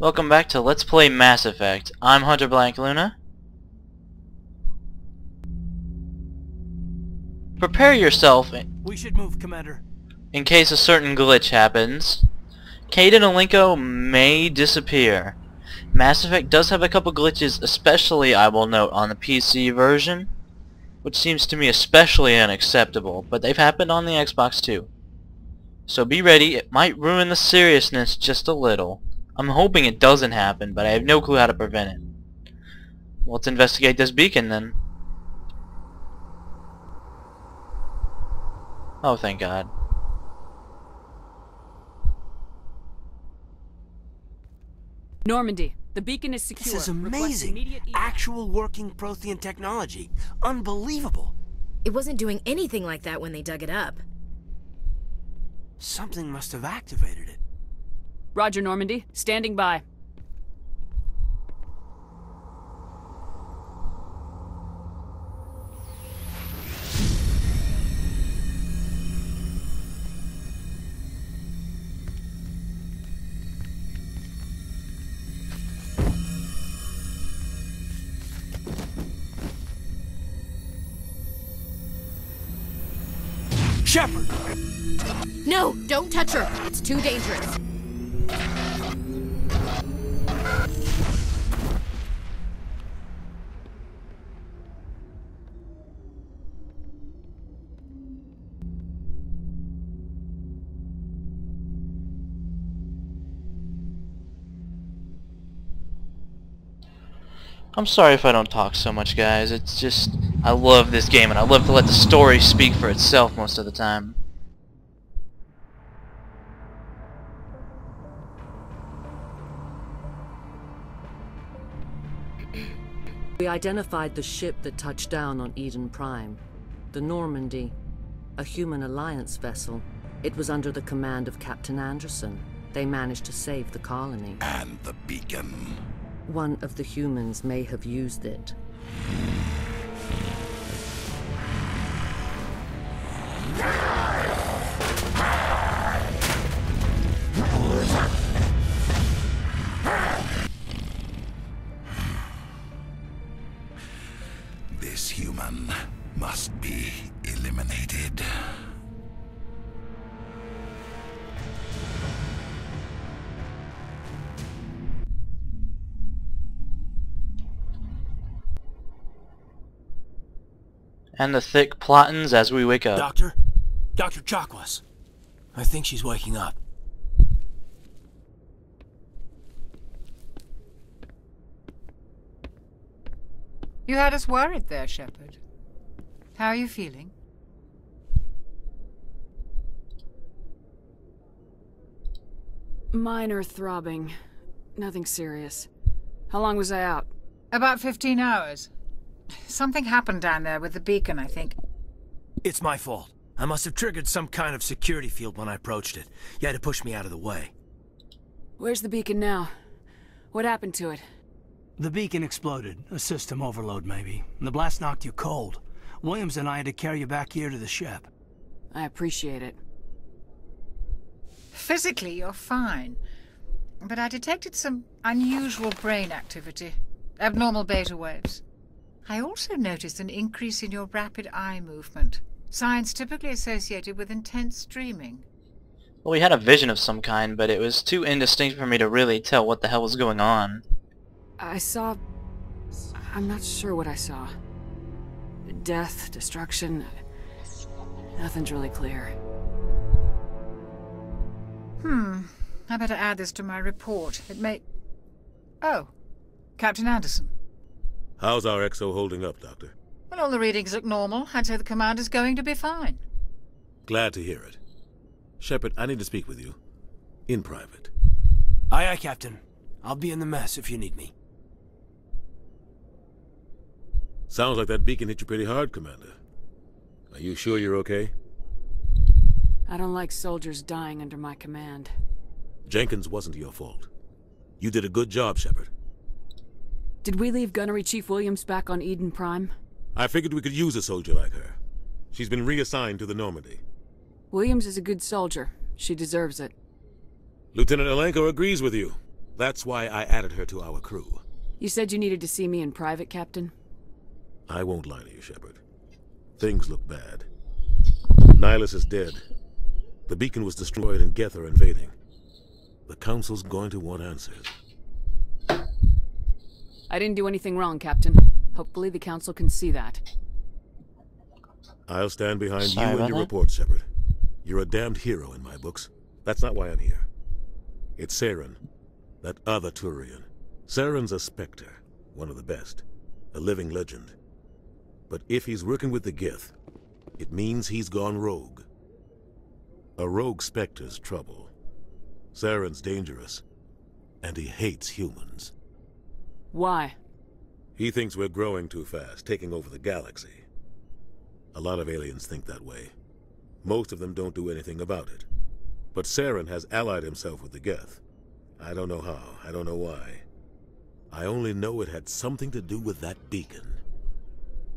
Welcome back to Let's Play Mass Effect. I'm Hunter Blank Luna. Prepare yourself We should move, Commander. in case a certain glitch happens. Cayde and Alenko may disappear. Mass Effect does have a couple glitches, especially, I will note, on the PC version, which seems to me especially unacceptable, but they've happened on the Xbox too. So be ready, it might ruin the seriousness just a little. I'm hoping it doesn't happen, but I have no clue how to prevent it. Well, let's investigate this beacon then. Oh, thank God. Normandy, the beacon is secure. This is amazing. Actual working Prothean technology. Unbelievable. It wasn't doing anything like that when they dug it up. Something must have activated it. Roger, Normandy. Standing by. Shepard! No! Don't touch her! It's too dangerous. I'm sorry if I don't talk so much, guys. It's just, I love this game and I love to let the story speak for itself most of the time. We identified the ship that touched down on Eden Prime. The Normandy. A human alliance vessel. It was under the command of Captain Anderson. They managed to save the colony. And the beacon. One of the humans may have used it. This human must be eliminated. And the thick plottings as we wake up. Doctor? Dr. Chakwas. I think she's waking up. You had us worried there, Shepard. How are you feeling? Minor throbbing. Nothing serious. How long was I out? About 15 hours. Something happened down there with the beacon, I think. It's my fault. I must have triggered some kind of security field when I approached it. You had to push me out of the way. Where's the beacon now? What happened to it? The beacon exploded. A system overload, maybe. And the blast knocked you cold. Williams and I had to carry you back here to the ship. I appreciate it. Physically, you're fine. But I detected some unusual brain activity. Abnormal beta waves. I also noticed an increase in your rapid eye movement. Signs typically associated with intense dreaming. Well, we had a vision of some kind, but it was too indistinct for me to really tell what the hell was going on. I saw... I'm not sure what I saw. Death, destruction... Nothing's really clear. I better add this to my report. It may... Oh, Captain Anderson. How's our XO holding up, Doctor? Well, all the readings look normal. I'd say the commander's going to be fine. Glad to hear it. Shepard, I need to speak with you. In private. Aye, aye, Captain. I'll be in the mess if you need me. Sounds like that beacon hit you pretty hard, Commander. Are you sure you're okay? I don't like soldiers dying under my command. Jenkins wasn't your fault. You did a good job, Shepard. Did we leave Gunnery Chief Williams back on Eden Prime? I figured we could use a soldier like her. She's been reassigned to the Normandy. Williams is a good soldier. She deserves it. Lieutenant Alenko agrees with you. That's why I added her to our crew. You said you needed to see me in private, Captain? I won't lie to you, Shepard. Things look bad. Nihilus is dead. The beacon was destroyed and Geth are invading. The Council's going to want answers. I didn't do anything wrong, Captain. Hopefully the Council can see that. I'll stand behind Sorry you and about your that. report, Shepard. You're a damned hero in my books. That's not why I'm here. It's Saren, that other Turian. Saren's a Spectre, one of the best. A living legend. But if he's working with the Geth, it means he's gone rogue. A rogue Spectre's trouble. Saren's dangerous, and he hates humans. Why? He thinks we're growing too fast, taking over the galaxy. A lot of aliens think that way. Most of them don't do anything about it. But Saren has allied himself with the Geth. I don't know how, I don't know why. I only know it had something to do with that beacon.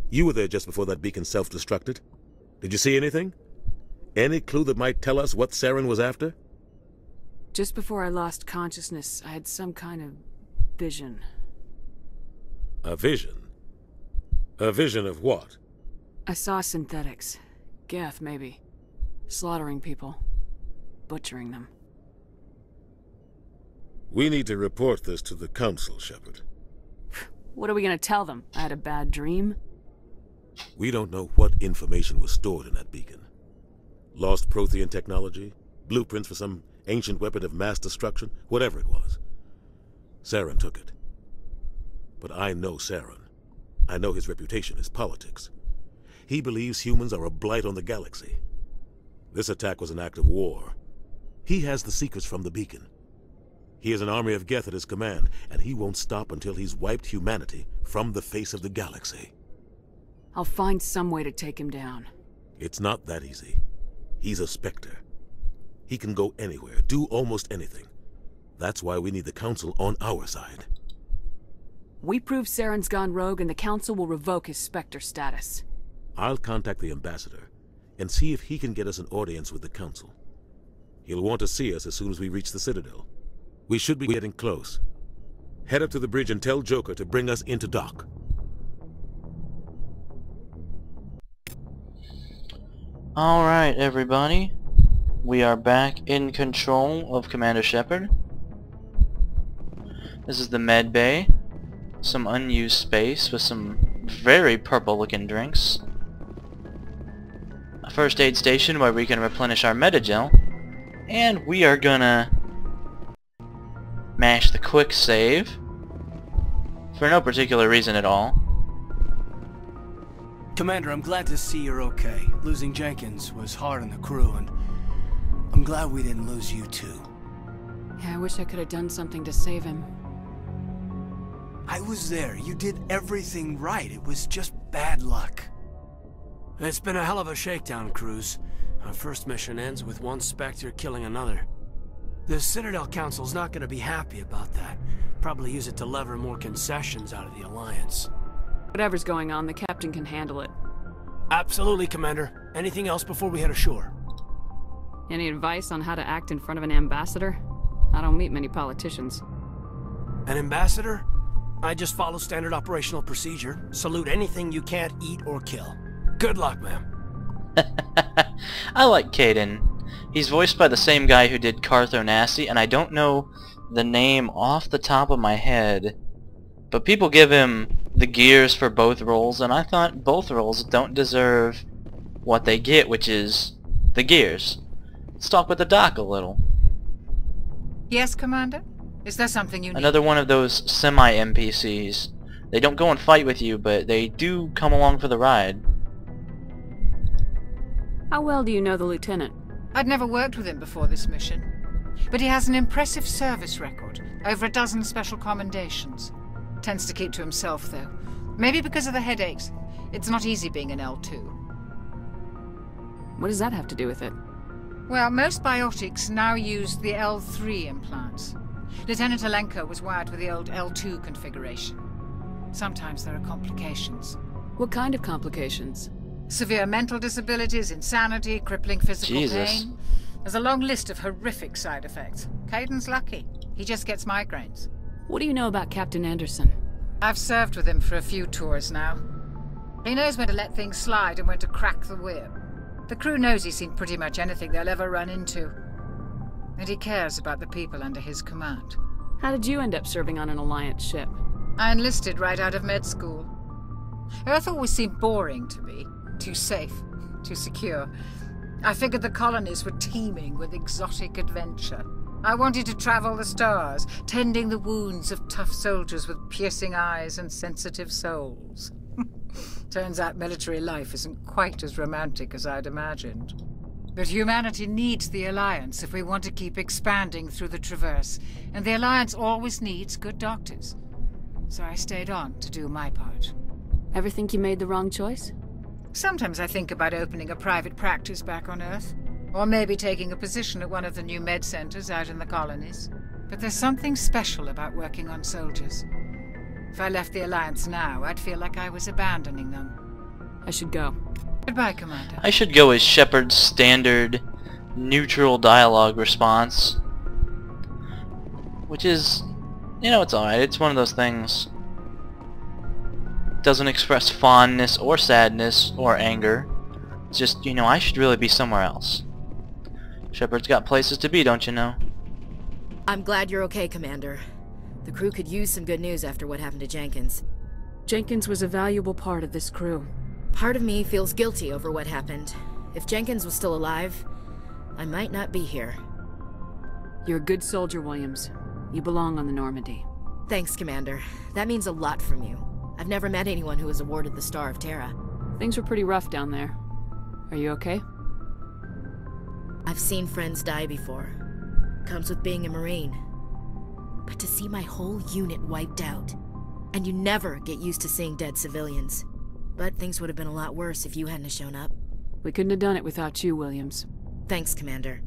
You were there just before that beacon self-destructed. Did you see anything? Any clue that might tell us what Saren was after? Just before I lost consciousness, I had some kind of vision. A vision? A vision of what? I saw synthetics. Geth, maybe. Slaughtering people. Butchering them. We need to report this to the Council, Shepard. What are we gonna tell them? I had a bad dream? We don't know what information was stored in that beacon. Lost Prothean technology? Blueprints for some ancient weapon of mass destruction? Whatever it was. Saren took it. But I know Saren. I know his reputation is politics. He believes humans are a blight on the galaxy. This attack was an act of war. He has the secrets from the beacon. He has an army of Geth at his command, and he won't stop until he's wiped humanity from the face of the galaxy. I'll find some way to take him down. It's not that easy. He's a Spectre. He can go anywhere, do almost anything. That's why we need the Council on our side. We prove Saren's gone rogue and the Council will revoke his Spectre status. I'll contact the Ambassador and see if he can get us an audience with the Council. He'll want to see us as soon as we reach the Citadel. We should be getting close. Head up to the bridge and tell Joker to bring us into dock. Alright, everybody. We are back in control of Commander Shepard. This is the med bay. Some unused space with some very purple-looking drinks. A first aid station where we can replenish our metagel. And we are gonna mash the quick save for no particular reason at all. Commander, I'm glad to see you're okay. Losing Jenkins was hard on the crew, and I'm glad we didn't lose you too. Yeah, I wish I could have done something to save him. I was there. You did everything right. It was just bad luck. It's been a hell of a shakedown, Cruz. Our first mission ends with one Spectre killing another. The Citadel Council's not gonna be happy about that. Probably use it to lever more concessions out of the Alliance. Whatever's going on, the Captain can handle it. Absolutely, Commander. Anything else before we head ashore? Any advice on how to act in front of an ambassador? I don't meet many politicians. An ambassador? I just follow standard operational procedure. Salute anything you can't eat or kill. Good luck, ma'am. I like Caden. He's voiced by the same guy who did Carthonasi, and I don't know the name off the top of my head. But people give him the gears for both roles, and I thought both roles don't deserve what they get, which is the gears. Let's talk with the doc a little. Yes, Commander? Is there something you need? Another one of those semi-NPCs. They don't go and fight with you, but they do come along for the ride. How well do you know the Lieutenant? I'd never worked with him before this mission. But he has an impressive service record. Over a dozen special commendations. Tends to keep to himself, though. Maybe because of the headaches. It's not easy being an L2. What does that have to do with it? Well, most biotics now use the L3 implants. Lieutenant Alenko was wired with the old L2 configuration. Sometimes there are complications. What kind of complications? Severe mental disabilities, insanity, crippling physical Jesus. pain. There's a long list of horrific side effects. Caden's lucky. He just gets migraines. What do you know about Captain Anderson? I've served with him for a few tours now. He knows when to let things slide and when to crack the whip. The crew knows he's seen pretty much anything they'll ever run into. And he cares about the people under his command. How did you end up serving on an Alliance ship? I enlisted right out of med school. Earth always seemed boring to me. Too safe, too secure. I figured the colonies were teeming with exotic adventure. I wanted to travel the stars, tending the wounds of tough soldiers with piercing eyes and sensitive souls. Turns out military life isn't quite as romantic as I'd imagined. But humanity needs the Alliance if we want to keep expanding through the Traverse, and the Alliance always needs good doctors. So I stayed on to do my part. Ever think you made the wrong choice? Sometimes I think about opening a private practice back on Earth, or maybe taking a position at one of the new med centers out in the colonies. But there's something special about working on soldiers. If I left the Alliance now, I'd feel like I was abandoning them. I should go. Goodbye, Commander. I should go as Shepard's standard neutral dialogue response. Which is, you know, it's alright. It's one of those things. Doesn't express fondness or sadness or anger. It's just, you know, I should really be somewhere else. Shepard's got places to be, don't you know? I'm glad you're okay, Commander. The crew could use some good news after what happened to Jenkins. Jenkins was a valuable part of this crew. Part of me feels guilty over what happened. If Jenkins was still alive, I might not be here. You're a good soldier, Williams. You belong on the Normandy. Thanks, Commander. That means a lot from you. I've never met anyone who was awarded the Star of Terra. Things were pretty rough down there. Are you okay? I've seen friends die before. Comes with being a Marine. But to see my whole unit wiped out, and you never get used to seeing dead civilians. But things would have been a lot worse if you hadn't shown up. We couldn't have done it without you, Williams. Thanks, Commander.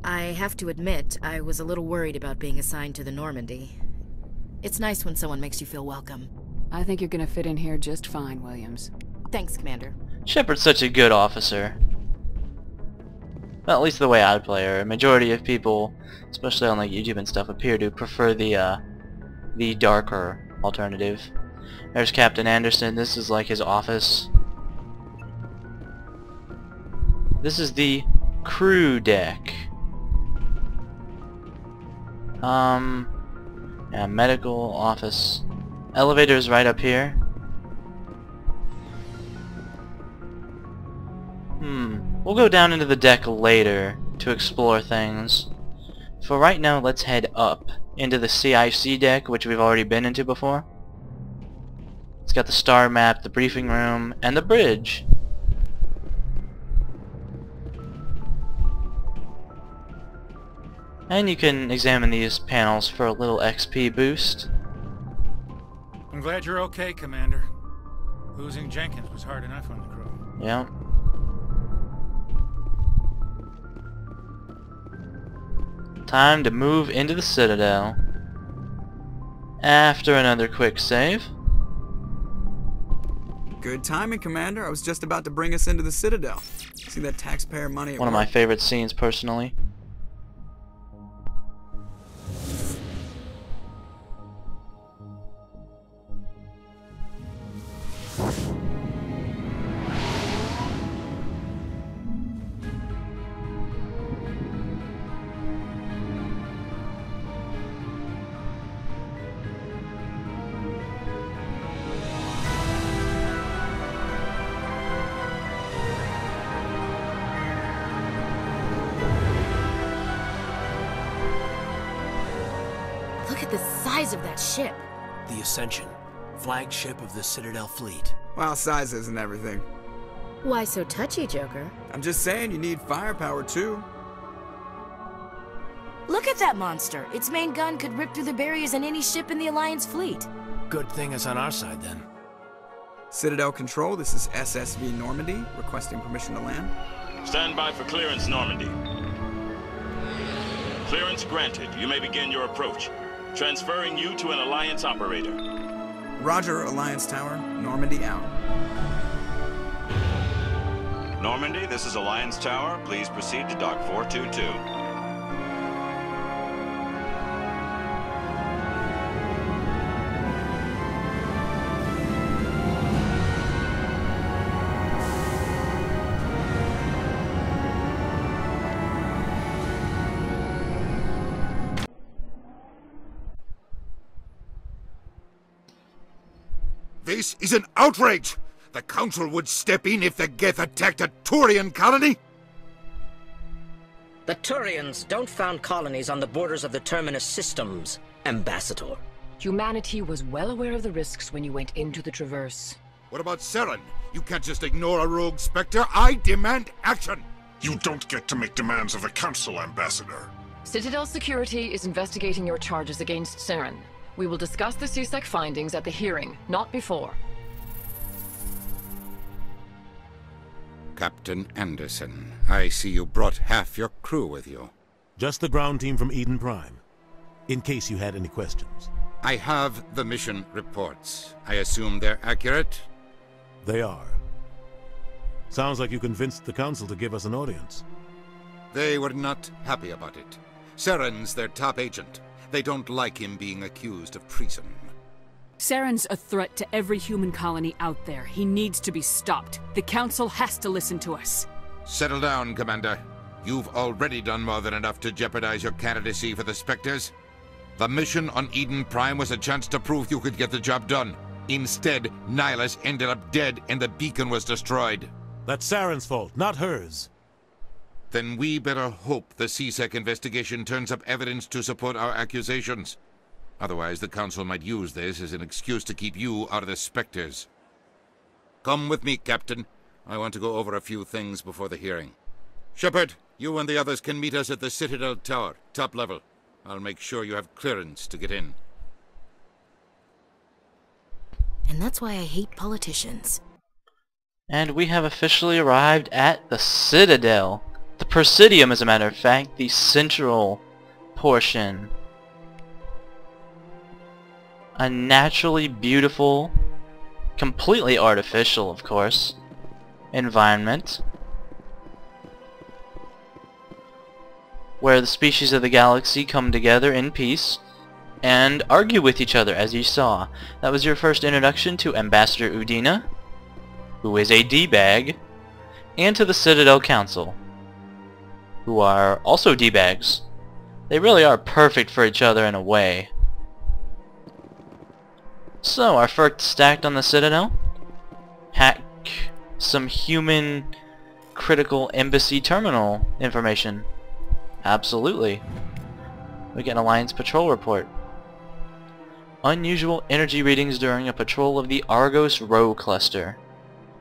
I have to admit, I was a little worried about being assigned to the Normandy. It's nice when someone makes you feel welcome. I think you're gonna fit in here just fine, Williams. Thanks, Commander. Shepard's such a good officer. Well, at least the way I'd play her. A majority of people, especially on like YouTube and stuff, appear to prefer the darker alternative. There's Captain Anderson. This is like his office. This is the crew deck. Yeah, medical office. Elevator's right up here. We'll go down into the deck later to explore things. For right now, let's head up into the CIC deck, which we've already been into before. It's got the star map, the briefing room, and the bridge. And you can examine these panels for a little XP boost. I'm glad you're okay, Commander. Losing Jenkins was hard enough on the crew. Yeah. Time to move into the Citadel. After another quick save. Good timing, Commander. I was just about to bring us into the Citadel. See that taxpayer money at One of my favorite scenes, personally. Look at the size of that ship. The Ascension, flagship of the Citadel fleet. Well, size isn't everything. Why so touchy, Joker? I'm just saying you need firepower, too. Look at that monster. Its main gun could rip through the barriers in any ship in the Alliance fleet. Good thing it's on our side, then. Citadel Control, this is SSV Normandy, requesting permission to land. Stand by for clearance, Normandy. Clearance granted. You may begin your approach. Transferring you to an Alliance operator. Roger, Alliance Tower. Normandy out. Normandy, this is Alliance Tower. Please proceed to Dock 422. This is an outrage! The Council would step in if the Geth attacked a Turian colony? The Turians don't found colonies on the borders of the Terminus systems, Ambassador. Humanity was well aware of the risks when you went into the Traverse. What about Saren? You can't just ignore a rogue Spectre. I demand action! You don't get to make demands of the Council, Ambassador. Citadel Security is investigating your charges against Saren. We will discuss the CSEC findings at the hearing, not before. Captain Anderson, I see you brought half your crew with you. Just the ground team from Eden Prime, in case you had any questions. I have the mission reports. I assume they're accurate? They are. Sounds like you convinced the Council to give us an audience. They were not happy about it. Saren's their top agent. They don't like him being accused of treason. Saren's a threat to every human colony out there. He needs to be stopped. The Council has to listen to us. Settle down, Commander. You've already done more than enough to jeopardize your candidacy for the Spectres. The mission on Eden Prime was a chance to prove you could get the job done. Instead, Nihilus ended up dead and the beacon was destroyed. That's Saren's fault, not hers. Then we better hope the CSEC investigation turns up evidence to support our accusations. Otherwise, the Council might use this as an excuse to keep you out of the Spectres. Come with me, Captain. I want to go over a few things before the hearing. Shepard, you and the others can meet us at the Citadel Tower, top level. I'll make sure you have clearance to get in. And that's why I hate politicians. And we have officially arrived at the Citadel. The Presidium, as a matter of fact, the central portion. A naturally beautiful, completely artificial, of course, environment where the species of the galaxy come together in peace and argue with each other, as you saw. That was your first introduction to Ambassador Udina, who is a D-bag, and to the Citadel Council, who are also D-bags. They really are perfect for each other in a way. So, our first stacked on the Citadel. Hack some human critical embassy terminal information. Absolutely. We get an Alliance patrol report. Unusual energy readings during a patrol of the Argos Rho cluster.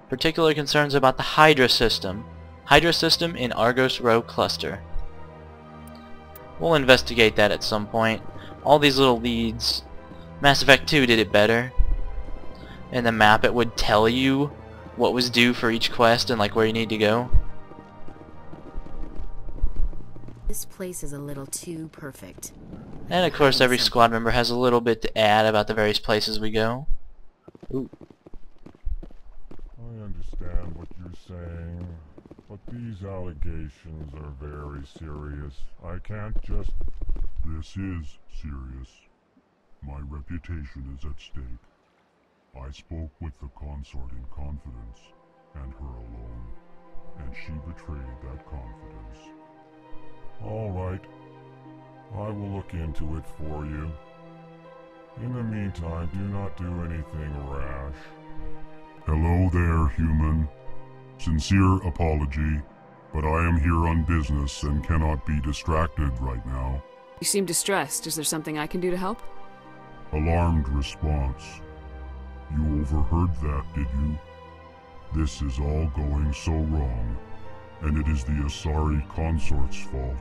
Particular concerns about the Hydra system. Hydra system in Argos Rho cluster. We'll investigate that at some point. All these little leads. Mass Effect 2 did it better. In the map it would tell you what was due for each quest and like where you need to go. This place is a little too perfect. And of course every squad member has a little bit to add about the various places we go. Ooh. I understand what you're saying, but these allegations are very serious. I can't just... This is serious. My reputation is at stake. I spoke with the Consort in confidence, and her alone, and she betrayed that confidence. All right. I will look into it for you. In the meantime, do not do anything rash. Hello there, human. Sincere apology, but I am here on business and cannot be distracted right now. You seem distressed. Is there something I can do to help? Alarmed response. You overheard that, did you? This is all going so wrong, and it is the Asari Consort's fault.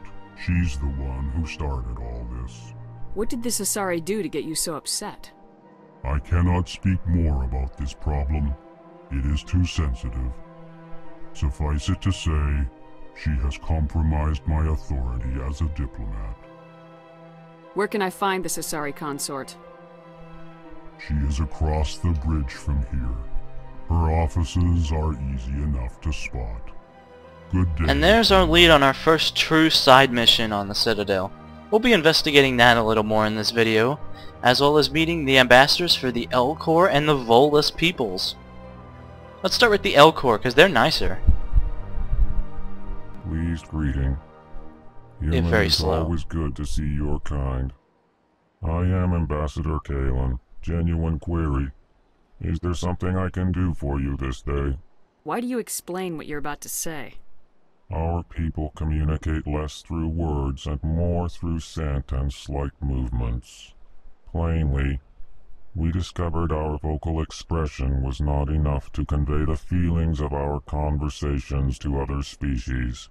She's the one who started all this. What did this Asari do to get you so upset? I cannot speak more about this problem. It is too sensitive. Suffice it to say, she has compromised my authority as a diplomat. Where can I find this Asari consort? She is across the bridge from here. Her offices are easy enough to spot. Good day. And there's our lead on our first true side mission on the Citadel. We'll be investigating that a little more in this video, as well as meeting the ambassadors for the L Corps and the Volus peoples. Let's start with the L Corps, because they're nicer. Pleased greeting. It's very slow. Always good to see your kind. I am Ambassador Kalen. Genuine query. Is there something I can do for you this day? Why do you explain what you're about to say? Our people communicate less through words and more through scent and slight movements. Plainly, we discovered our vocal expression was not enough to convey the feelings of our conversations to other species.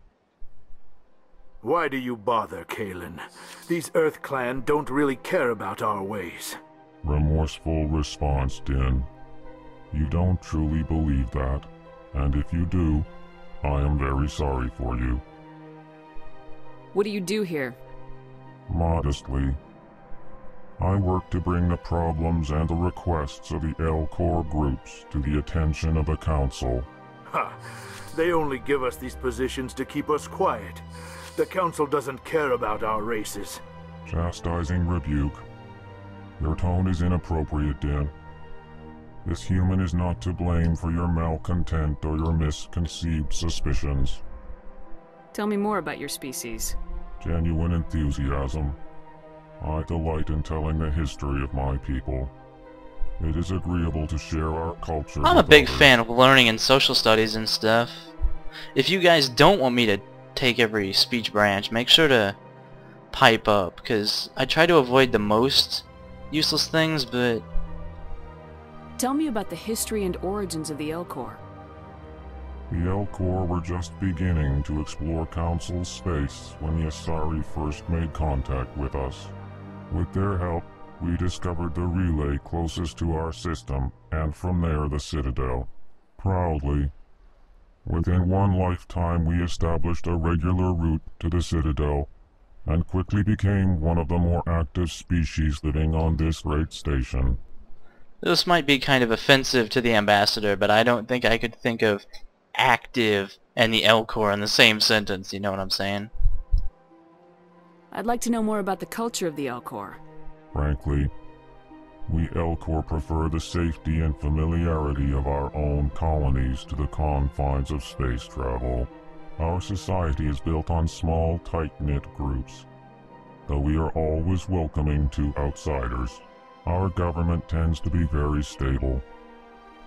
Why do you bother, Kalen? These Earth Clan don't really care about our ways. Remorseful response, Din. You don't truly believe that, and if you do, I am very sorry for you. What do you do here? Modestly, I work to bring the problems and the requests of the L-Corps groups to the attention of the Council. Ha! They only give us these positions to keep us quiet. The Council doesn't care about our races. Chastising rebuke. Your tone is inappropriate, Din. This human is not to blame for your malcontent or your misconceived suspicions. Tell me more about your species. Genuine enthusiasm. I delight in telling the history of my people. It is agreeable to share our culture. I'm a big fan of learning and social studies and stuff. If you guys don't want me to take every speech branch, make sure to pipe up, because I try to avoid the most useless things, but... Tell me about the history and origins of the L-Corps. The L-Corps were just beginning to explore Council space when the Asari first made contact with us. With their help, we discovered the relay closest to our system, and from there the Citadel. Proudly, within one lifetime we established a regular route to the Citadel, and quickly became one of the more active species living on this great station. This might be kind of offensive to the Ambassador, but I don't think I could think of active and the L-Corps in the same sentence, you know what I'm saying? I'd like to know more about the culture of the L-Corps. Frankly, we L-Corps prefer the safety and familiarity of our own colonies to the confines of space travel. Our society is built on small, tight-knit groups, though we are always welcoming to outsiders. Our government tends to be very stable.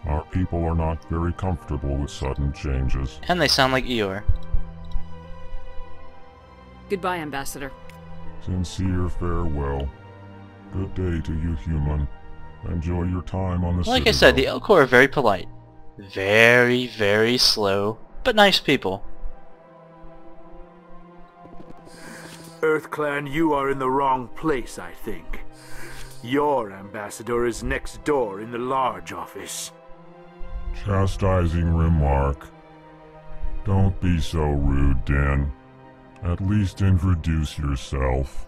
Our people are not very comfortable with sudden changes. And they sound like Eeyore. Goodbye, Ambassador. Sincere farewell. Good day to you, human. Enjoy your time on the Citadel. Like I said, the L-Corps are very polite. Very, very slow, but nice people. Earth Clan, you are in the wrong place, I think. Your ambassador is next door in the large office. Chastising remark. Don't be so rude, Din. At least introduce yourself.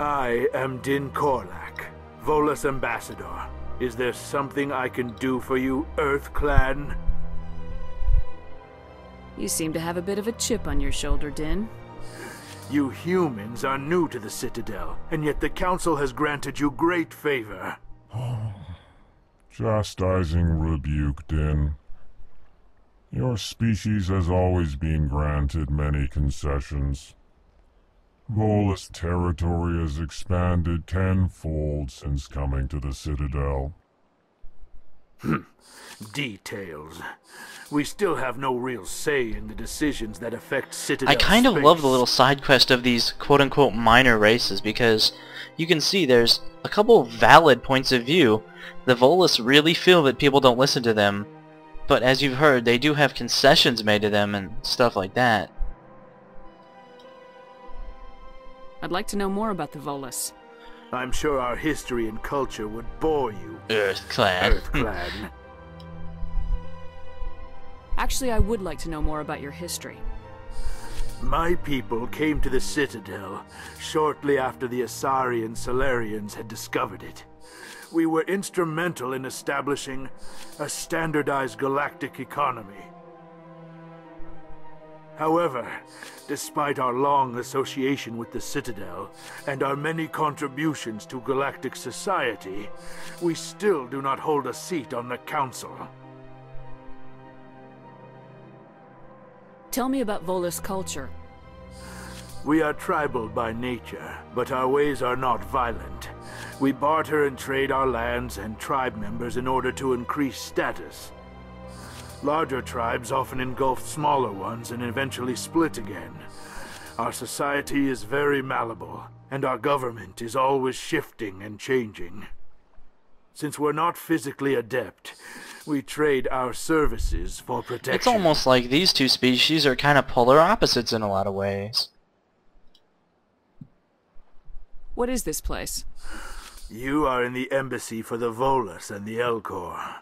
I am Din Korlak, Volus ambassador. Is there something I can do for you, Earth Clan? You seem to have a bit of a chip on your shoulder, Din. You humans are new to the Citadel, and yet the Council has granted you great favor. Chastising rebuke, Din. Your species has always been granted many concessions. Volus territory has expanded tenfold since coming to the Citadel. Details. We still have no real say in the decisions that affect Citadel I kind of space. love the little side quest of these quote-unquote minor races, because you can see there's a couple valid points of view. The Volus really feel that people don't listen to them, but as you've heard, they do have concessions made to them and stuff like that. I'd like to know more about the Volus. I'm sure our history and culture would bore you. Earth Clan. Earth Clan. Actually, I would like to know more about your history. My people came to the Citadel shortly after the Asari and Salarians had discovered it. We were instrumental in establishing a standardized galactic economy. However, despite our long association with the Citadel and our many contributions to galactic society, we still do not hold a seat on the Council. Tell me about Volus culture. We are tribal by nature, but our ways are not violent. We barter and trade our lands and tribe members in order to increase status. Larger tribes often engulf smaller ones and eventually split again. Our society is very malleable, and our government is always shifting and changing. Since we're not physically adept, we trade our services for protection. It's almost like these two species are kind of polar opposites in a lot of ways. What is this place? You are in the embassy for the Volus and the Elcor.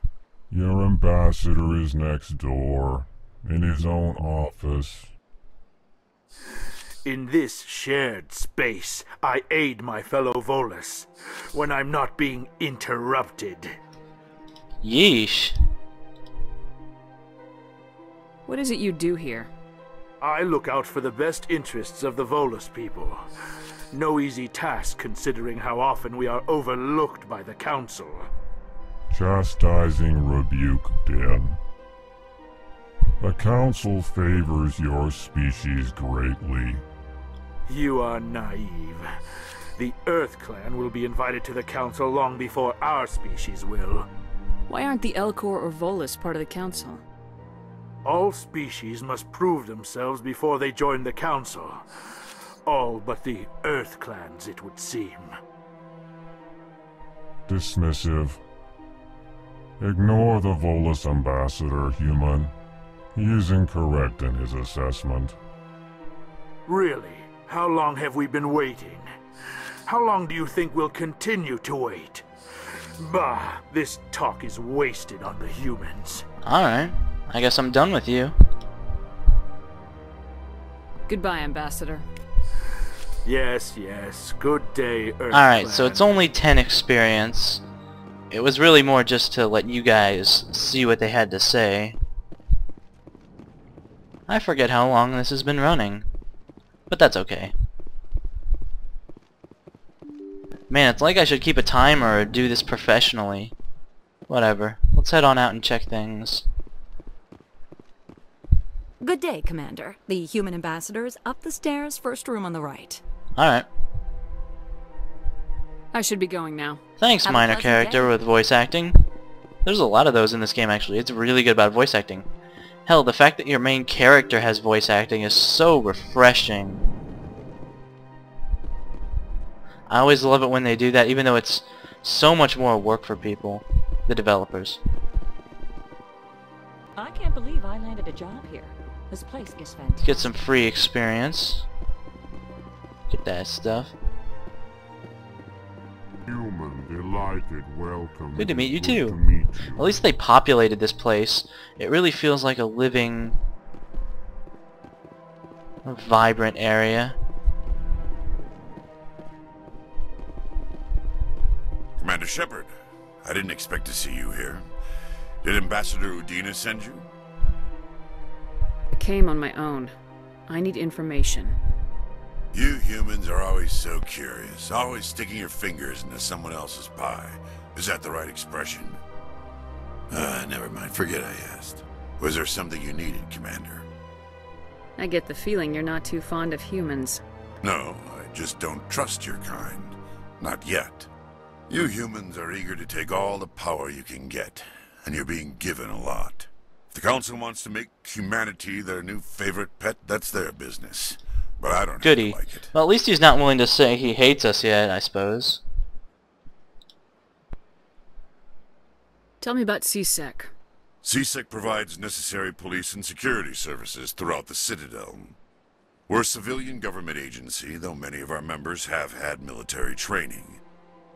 Your ambassador is next door, in his own office. In this shared space, I aid my fellow Volus when I'm not being interrupted. Yeesh. What is it you do here? I look out for the best interests of the Volus people. No easy task considering how often we are overlooked by the Council. Chastising rebuke, Den. The Council favors your species greatly. You are naive. The Earth Clan will be invited to the Council long before our species will. Why aren't the Elcor or Volus part of the Council? All species must prove themselves before they join the Council. All but the Earth Clans, it would seem. Dismissive. Ignore the Volus ambassador, human. He is incorrect in his assessment. Really? How long have we been waiting? How long do you think we'll continue to wait? Bah, this talk is wasted on the humans. Alright, I guess I'm done with you. Goodbye, Ambassador. Yes, yes. Good day, Earth Alright, Clan. so it's only 10 experience. It was really more just to let you guys see what they had to say. I forget how long this has been running. But that's okay. Man, it's like I should keep a timer or do this professionally. Whatever. Let's head on out and check things. Good day, Commander. The human ambassador is up the stairs, first room on the right. Alright. I should be going now. Thanks, Have a minor pleasant character day. with voice acting. There's a lot of those in this game, actually. It's really good about voice acting. Hell, the fact that your main character has voice acting is so refreshing. I always love it when they do that, even though it's so much more work for people, the developers. I can't believe I landed a job here. This place is fantastic. Get some free experience. Get that stuff. Human, delighted, welcome. Good to meet you Good too. to meet you. At least they populated this place. It really feels like a living, vibrant area. Commander Shepard, I didn't expect to see you here. Did Ambassador Udina send you? I came on my own. I need information. You humans are always so curious, always sticking your fingers into someone else's pie. Is that the right expression? Never mind, forget I asked. Was there something you needed, Commander? I get the feeling you're not too fond of humans. No, I just don't trust your kind. Not yet. You humans are eager to take all the power you can get, and you're being given a lot. If the Council wants to make humanity their new favorite pet, that's their business. But I don't Goody. like it. Well, at least he's not willing to say he hates us yet, I suppose. Tell me about CSEC. CSEC provides necessary police and security services throughout the Citadel. We're a civilian government agency, though many of our members have had military training.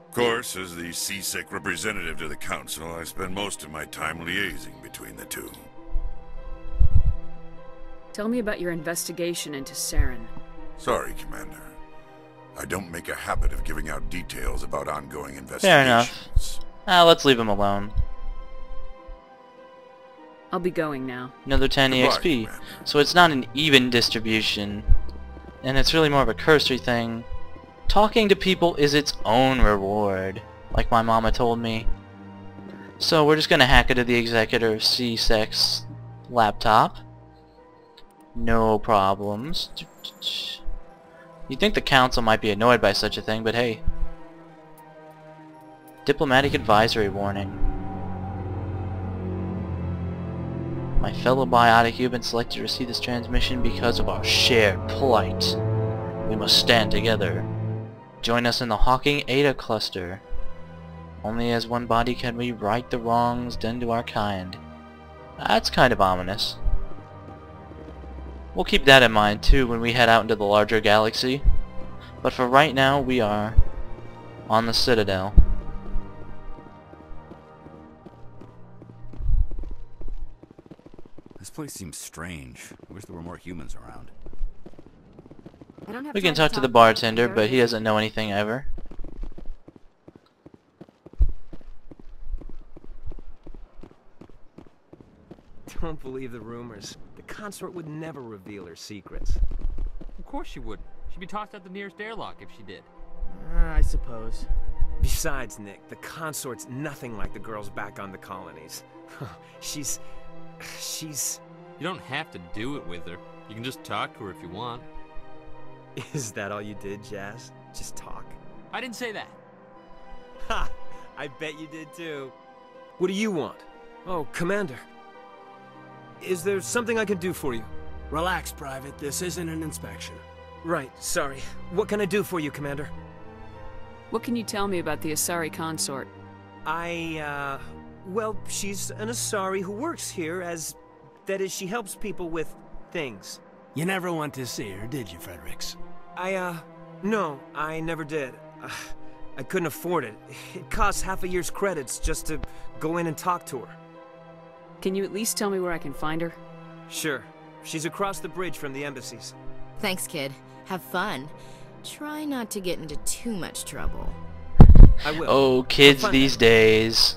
Of course, as the CSEC representative to the Council, I spend most of my time liaising between the two. Tell me about your investigation into Saren. Sorry, Commander. I don't make a habit of giving out details about ongoing investigations. Fair enough. Let's leave him alone. I'll be going now. Another 10 Goodbye, EXP. Commander. So it's not an even distribution. And it's really more of a cursory thing. Talking to people is its own reward, like my mama told me. So we're just gonna hack into the executor of CSEC's laptop. No problems. You'd think the Council might be annoyed by such a thing, but hey. Diplomatic advisory warning. My fellow biotic humans selected to receive this transmission because of our shared plight. We must stand together. Join us in the Hawking Eta cluster. Only as one body can we right the wrongs done to our kind. That's kind of ominous. We'll keep that in mind too when we head out into the larger galaxy. But for right now, we are on the Citadel. This place seems strange. I wish there were more humans around. We can talk to the bartender, but he doesn't know anything ever. Don't believe the rumors. The consort would never reveal her secrets. Of course she would. She'd be tossed out the nearest airlock if she did. I suppose. Besides, Nick, the consort's nothing like the girls back on the colonies. She's... You don't have to do it with her. You can just talk to her if you want. Is that all you did, Jazz? Just talk? I didn't say that. Ha! I bet you did too. What do you want? Oh, Commander. Is there something I can do for you? Relax, Private. This isn't an inspection. Right, sorry. What can I do for you, Commander? What can you tell me about the Asari consort? Well, she's an Asari who works here that is, she helps people with things. You never went to see her, did you, Fredericks? No, I never did. I couldn't afford it. It costs half a year's credits just to go in and talk to her. Can you at least tell me where I can find her? Sure. She's across the bridge from the embassies. Thanks, kid. Have fun. Try not to get into too much trouble. I will. Oh, kids these days.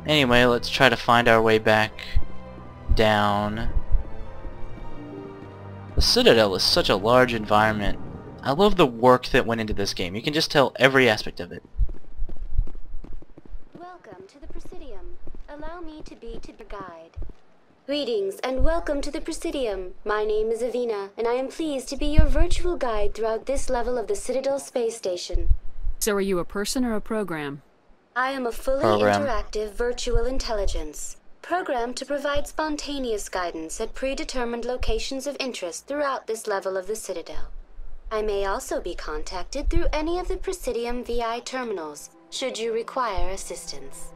Anyway, let's try to find our way back down. The Citadel is such a large environment. I love the work that went into this game. You can just tell every aspect of it. Welcome to the Presidium. Allow me to be your guide. Greetings and welcome to the Presidium. My name is Avina, and I am pleased to be your virtual guide throughout this level of the Citadel space station. So are you a person or a program? I am a fully interactive virtual intelligence, programmed to provide spontaneous guidance at predetermined locations of interest throughout this level of the Citadel. I may also be contacted through any of the Presidium VI terminals, should you require assistance.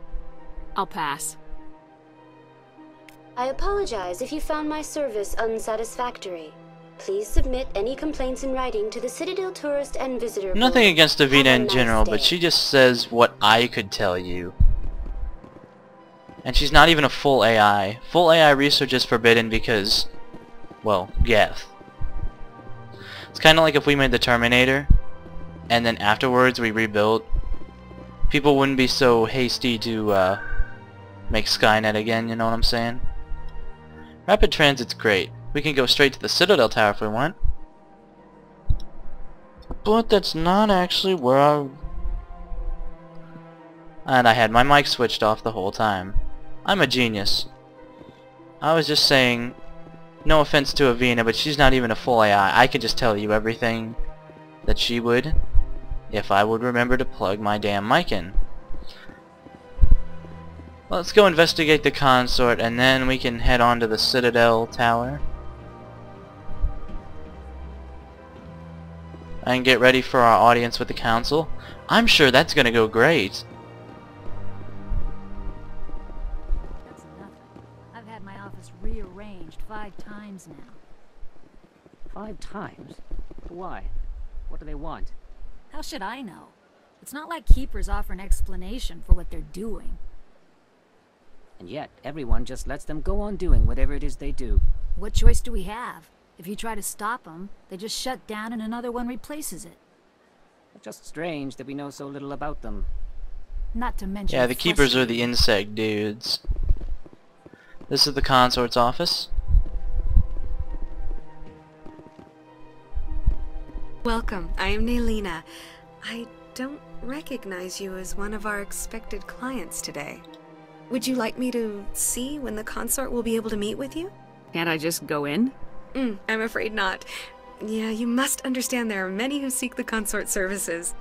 I'll pass. I apologize if you found my service unsatisfactory. Please submit any complaints in writing to the Citadel Tourist and Visitor Nothing Board. against Avina in nice general, day. but she just says what I could tell you. And she's not even a full AI. Full AI research is forbidden because, well, Geth. It's kind of like if we made the Terminator, and then afterwards we rebuilt. People wouldn't be so hasty to make Skynet again, you know what I'm saying? Rapid Transit's great. We can go straight to the Citadel Tower if we want. But that's not actually where I... And I had my mic switched off the whole time. I'm a genius. I was just saying, no offense to Avina, but she's not even a full AI. I could just tell you everything that she would if I would remember to plug my damn mic in. Let's go investigate the consort and then we can head on to the Citadel Tower. And get ready for our audience with the council. I'm sure that's gonna go great. That's nothing. I've had my office rearranged 5 times now. 5 times? Why? What do they want? How should I know? It's not like Keepers offer an explanation for what they're doing. And yet, everyone just lets them go on doing whatever it is they do. What choice do we have? If you try to stop them, they just shut down and another one replaces it. It's just strange that we know so little about them. Not to mention... Yeah, the Keepers are the insect dudes. This is the Consort's office. Welcome, I am Naylina. I don't recognize you as one of our expected clients today. Would you like me to see when the consort will be able to meet with you? Can't I just go in? I'm afraid not. Yeah, you must understand there are many who seek the consort services.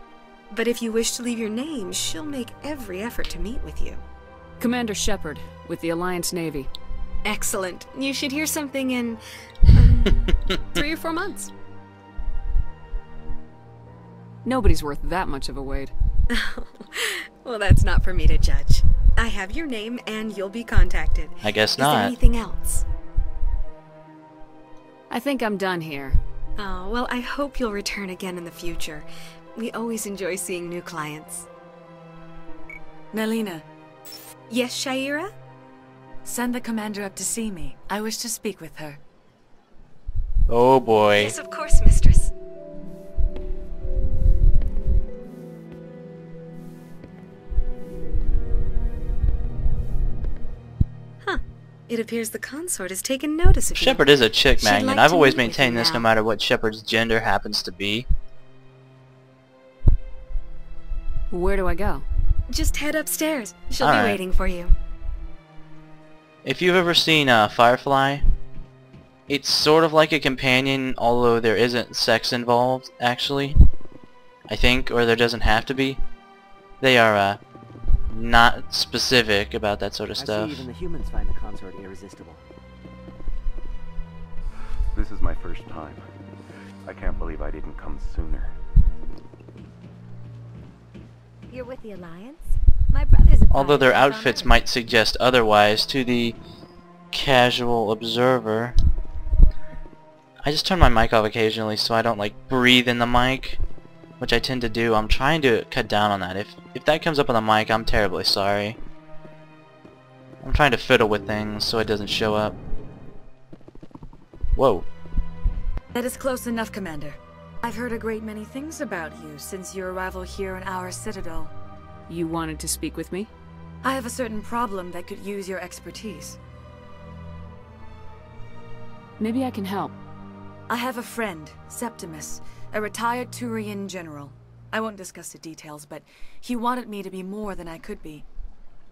But if you wish to leave your name, she'll make every effort to meet with you. Commander Shepard, with the Alliance Navy. Excellent. You should hear something in 3 or 4 months. Nobody's worth that much of a wait. Well, that's not for me to judge. I have your name and you'll be contacted. I guess Is there not. anything else? I think I'm done here. Oh, well, I hope you'll return again in the future. We always enjoy seeing new clients. Nelina. Yes, Shaira? Send the commander up to see me. I wish to speak with her. Oh boy. Yes, of course, mistress. Huh. It appears the consort has taken notice of you. Shepard is a chick She'd magnet. like I've to always meet with maintained you this now. no matter what Shepard's gender happens to be. Where do I go? Just head upstairs. She'll Alright. be waiting for you. If you've ever seen Firefly, it's sort of like a companion, although there isn't sex involved, actually. I think, or there doesn't have to be. They are not specific about that sort of stuff. I see even the humans find the consort irresistible. This is my first time. I can't believe I didn't come sooner. You're with the Alliance? My brother's a Although their pilot on outfits Earth. might suggest otherwise to the casual observer. I just turn my mic off occasionally so I don't like breathe in the mic, which I tend to do. I'm trying to cut down on that. If that comes up on the mic, I'm terribly sorry. I'm trying to fiddle with things so it doesn't show up. Whoa. That is close enough, Commander. I've heard a great many things about you since your arrival here in our Citadel. You wanted to speak with me? I have a certain problem that could use your expertise. Maybe I can help. I have a friend, Septimus, a retired Turian general. I won't discuss the details, but he wanted me to be more than I could be.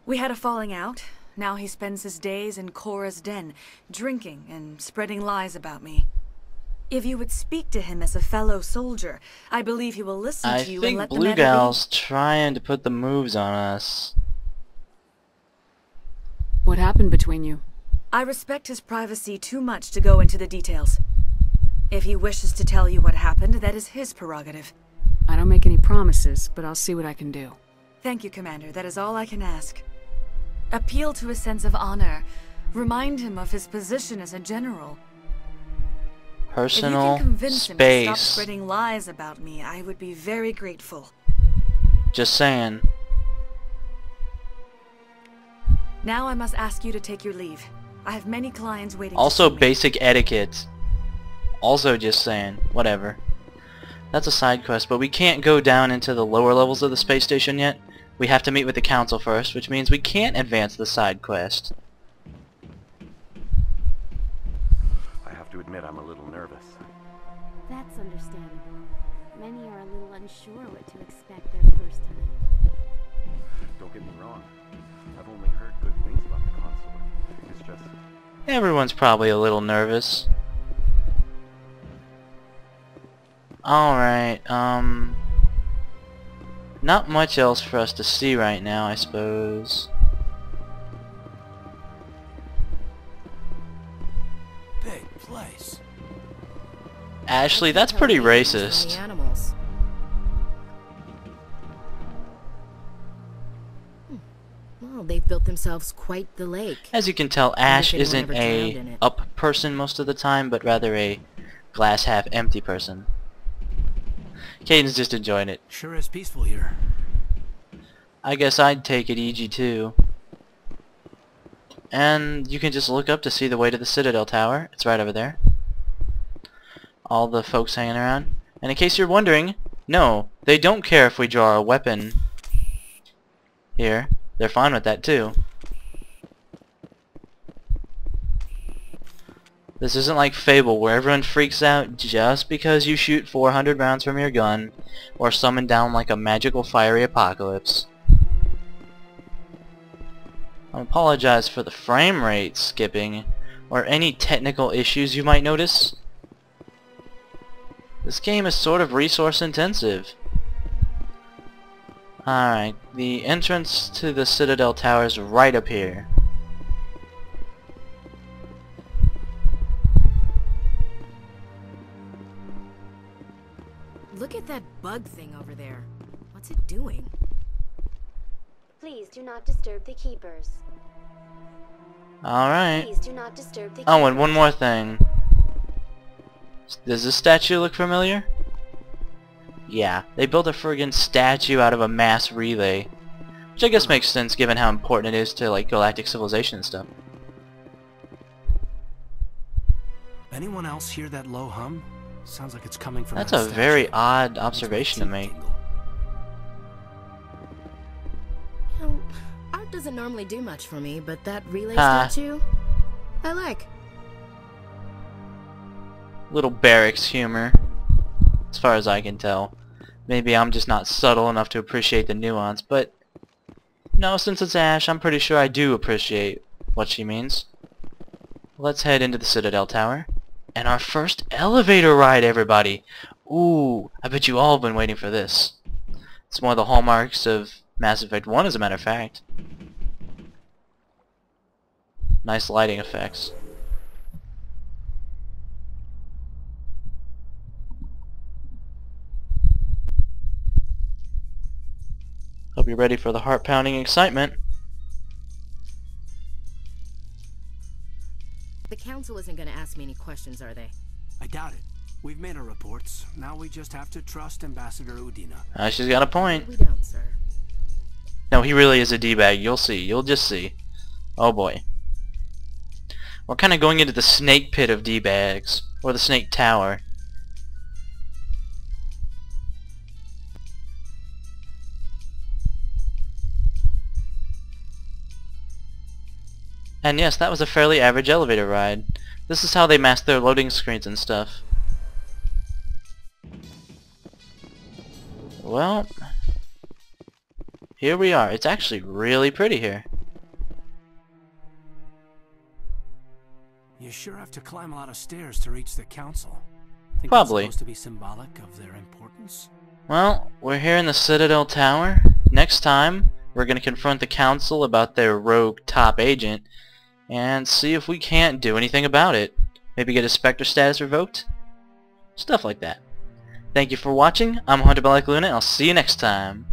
We had a falling out. Now he spends his days in Cora's den, drinking and spreading lies about me. If you would speak to him as a fellow soldier, I believe he will listen I to you and think let the Blue matter Gal's trying to put the moves on us. What happened between you? I respect his privacy too much to go into the details. If he wishes to tell you what happened, that is his prerogative. I don't make any promises, but I'll see what I can do. Thank you, Commander. That is all I can ask. Appeal to his sense of honor. Remind him of his position as a general. Personal if you can convince him to stop space. spreading lies about me, I would be very grateful. Just saying. Now I must ask you to take your leave. I have many clients waiting Also to see me. basic etiquette. Also just saying. Whatever. That's a side quest, but we can't go down into the lower levels of the space station yet. We have to meet with the council first, which means we can't advance the side quest. I have to admit I'm a little nervous. That's understandable. Many are a little unsure what to expect their first time. Don't get me wrong. I've only heard good things about the consort. It's just... Everyone's probably a little nervous. Alright, not much else for us to see right now, I suppose. Big place. Ashley, that's pretty racist. Animals. Well, they've built themselves quite the lake. As you can tell, Wonder if Ash anyone isn't ever drowned in a it. up person most of the time, but rather a glass half empty person. Caden's just enjoying it. Sure is peaceful here. I guess I'd take it EG too. And you can just look up to see the way to the Citadel Tower. It's right over there. All the folks hanging around. And in case you're wondering, no, they don't care if we draw a weapon here. They're fine with that too. This isn't like Fable where everyone freaks out just because you shoot 400 rounds from your gun or summon down like a magical fiery apocalypse. I apologize for the frame rate skipping or any technical issues you might notice. This game is sort of resource intensive. Alright, the entrance to the Citadel Tower is right up here. Look at that bug thing over there. What's it doing? Please do not disturb the keepers. Alright. Please do not disturb the Oh, and one more thing. Does this statue look familiar? Yeah, they built a friggin' statue out of a mass relay. Which I guess makes sense given how important it is to, like, galactic civilization and stuff. Anyone else hear that low hum? Sounds like it's coming from That's that a statue. very odd observation to make. You know, art doesn't normally do much for me, but that relay statue, I like. Little barracks humor, as far as I can tell. Maybe I'm just not subtle enough to appreciate the nuance, but no, since it's Ash, I'm pretty sure I do appreciate what she means. Let's head into the Citadel Tower. And our first elevator ride, everybody! Ooh, I bet you all have been waiting for this. It's one of the hallmarks of Mass Effect 1, as a matter of fact. Nice lighting effects. Hope you're ready for the heart-pounding excitement. The Council isn't going to ask me any questions, are they? I doubt it. We've made our reports. Now we just have to trust Ambassador Udina. She's got a point. We don't, sir. No, he really is a D-bag. You'll see. You'll just see. Oh boy. We're kind of going into the snake pit of D-bags. Or the snake tower. And yes, that was a fairly average elevator ride. This is how they mask their loading screens and stuff. Well, here we are. It's actually really pretty here. You sure have to climb a lot of stairs to reach the council. Think Probably. That's supposed to be symbolic of their importance? Well, we're here in the Citadel Tower. Next time, we're going to confront the council about their rogue top agent and see if we can't do anything about it. Maybe get his Spectre status revoked? Stuff like that. Thank you for watching. I'm Hunter Black Luna, and I'll see you next time.